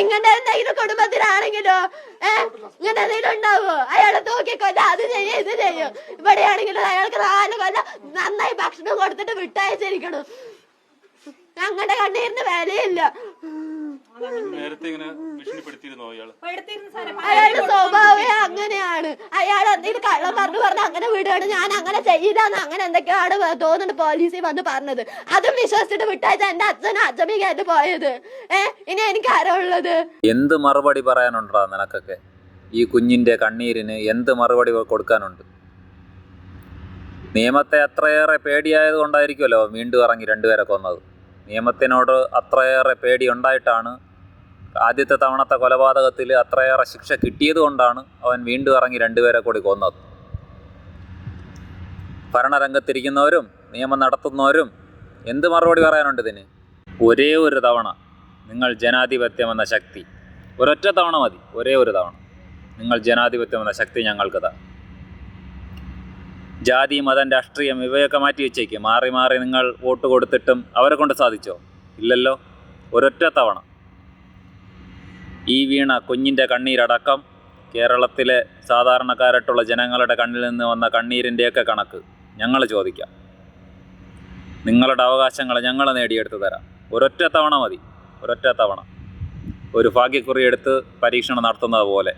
നിങ്ങളുടെ എന്തെങ്കിലും കുടുംബത്തിലാണെങ്കിലോ ഇങ്ങനെ എന്തെങ്കിലും ഉണ്ടാവോ? അയാളെ തൂക്കിക്കൊല്ല, അത് ചെയ്യും ഇത് ചെയ്യും. ഇവിടെയാണെങ്കിലും അയാൾക്ക് 4 കൊല്ലം നന്നായി ഭക്ഷണം കൊടുത്തിട്ട് വിട്ടയച്ചിരിക്കണം. ഞങ്ങളുടെ കണ്ണീരിന് വിലയില്ല. അയാളുടെ സ്വഭാവം അങ്ങനെയാണ്. അയാൾ എന്തെങ്കിലും കള്ളം പറഞ്ഞ് അങ്ങനെ വിടുകയാണ്. ഞാൻ അങ്ങനെ ചെയ്യില്ലാന്ന് അങ്ങനെ എന്തൊക്കെയാണ് തോന്നുന്നുണ്ട് പോലീസിൽ വന്ന് പറഞ്ഞത്. അതും വിശ്വസിച്ചിട്ട് വിട്ടയച്ച എന്റെ അച്ഛനും അച്ഛമ്മയ്ക്കായിട്ട് പോയത്. ഇനി എനിക്ക് ആരാ ഉള്ളത്? എന്ത് മറുപടി പറയാനുണ്ടോ നിനക്കൊക്കെ? ഈ കുഞ്ഞിന്റെ കണ്ണീരിന് എന്ത് മറുപടി കൊടുക്കാനുണ്ട്? നിയമത്തെ അത്രയേറെ പേടിയായത് കൊണ്ടായിരിക്കുമല്ലോ വീണ്ടും ഇറങ്ങി 2 പേരെ കൊന്നത്. നിയമത്തിനോട് അത്രയേറെ പേടി ഉണ്ടായിട്ടാണ്, ആദ്യത്തെ തവണത്തെ കൊലപാതകത്തിൽ അത്രയേറെ ശിക്ഷ കിട്ടിയത് കൊണ്ടാണ് അവൻ വീണ്ടും ഇറങ്ങി 2 പേരെ കൂടി കൊന്നത്. ഭരണരംഗത്തിരിക്കുന്നവരും നിയമം നടത്തുന്നവരും എന്ത് മറുപടി പറയാനുണ്ട് ഇതിന്? ഒരേ ഒരു തവണ നിങ്ങൾ ജനാധിപത്യം എന്ന ശക്തി, ഒരൊറ്റ തവണ മതി, ഒരേ ഒരു തവണ നിങ്ങൾ ജനാധിപത്യം എന്ന ശക്തി ഞങ്ങൾക്ക് താ. ജാതി, മതം, രാഷ്ട്രീയം ഇവയൊക്കെ മാറ്റി വെച്ചേക്ക്. മാറി മാറി നിങ്ങൾ വോട്ട് കൊടുത്തിട്ടും അവരെ കൊണ്ട് സാധിച്ചോ? ഇല്ലല്ലോ. ഒരൊറ്റ തവണ ഈ വീണ കുഞ്ഞിൻ്റെ കണ്ണീരടക്കം കേരളത്തിലെ സാധാരണക്കാരായിട്ടുള്ള ജനങ്ങളുടെ കണ്ണിൽ നിന്ന് വന്ന കണ്ണീരിൻ്റെയൊക്കെ കണക്ക് ഞങ്ങൾ ചോദിക്കാം. നിങ്ങളുടെ അവകാശങ്ങൾ ഞങ്ങൾ നേടിയെടുത്ത് തരാം. ഒരൊറ്റ തവണ മതി, ഒരൊറ്റ തവണ. ഒരു ഭാഗ്യക്കുറി എടുത്ത് പരീക്ഷണം നടത്തുന്നത് പോലെ.